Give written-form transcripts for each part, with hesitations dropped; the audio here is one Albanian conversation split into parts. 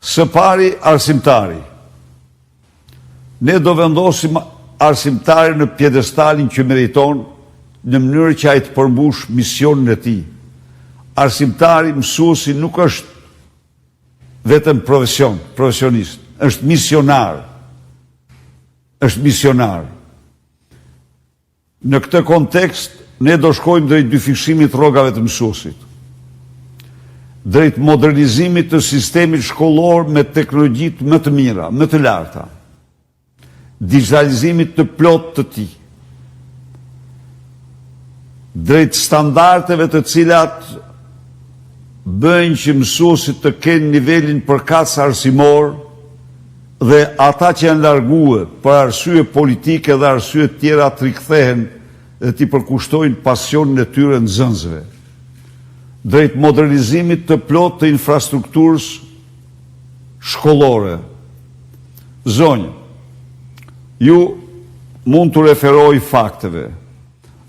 Së pari, arsimtari. Ne do vendosim arsimtari në pjedestalin që meriton në mënyrë që ai të përmbush misionin e tij. Arsimtari, mësuesi nuk është vetëm profesionist, është misionar. Është misionar. Në këtë kontekst, ne do shkojmë drejt dyfishimit rrogave të mësuesit, drejt modernizimit të sistemit shkollor me teknologjitë më të mira, më të larta, digitalizimit të plot të tij, drejt standardeve të cilat bëjnë që mësuesit të kenë nivelin përkatës arsimor dhe ata që janë largue për arsye politike dhe arsye tjera të rikthehen dhe t'i përkushtojnë pasionin e tyre nxënësve, drejt modernizimit të plot të infrastrukturës shkollore. Zonjë, ju mund të referoj fakteve.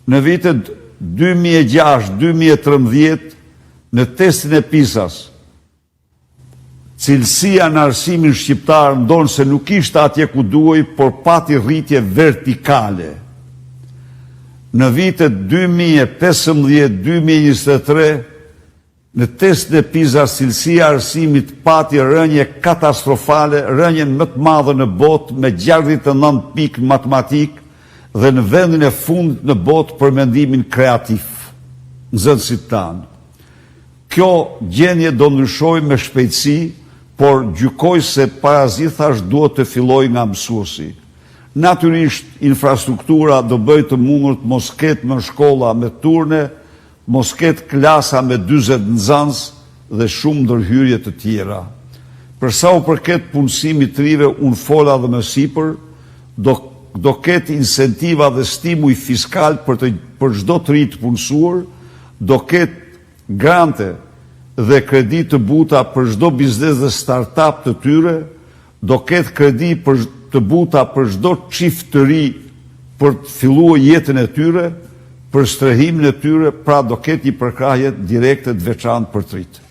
Në vitet 2006-2013, në testin e PISA-s, cilësia në arsimin shqiptar ndonë se nuk ishte atje ku duhej, por pati rritje vertikale. Në vitet 2015-2023, në testin e PISA-s, cilësia e arsimit pati rënje katastrofale, rënjen më të madhe në botë me 69 pikë matematik dhe në vendin e fundit në botë për mendimin kreativ, nxënësit tanë. Kjo gjendje do ndryshojë me shpejtësi, por gjykoj se parazithash duhet të filloj nga mësuesi. Natyrisht, infrastruktura do bëjë të mundur të mos ketë më shkolla me turne, mos ketë klasa me 40 nxënës dhe shumë ndërhyrje të tjera. Për sa u përket punësimit të rive, unë fola dhe më sipër, do ketë incentiva dhe stimuj fiskal për çdo të ri të punësuar, do ketë grante dhe kredi të buta për çdo biznes dhe start-up të tyre, do ketë kredi të buta për çdo çift të ri për të filluar jetën e tyre, për strehimin e tyre, pra do ketë një përkrahje direkte të veçantë për të rit.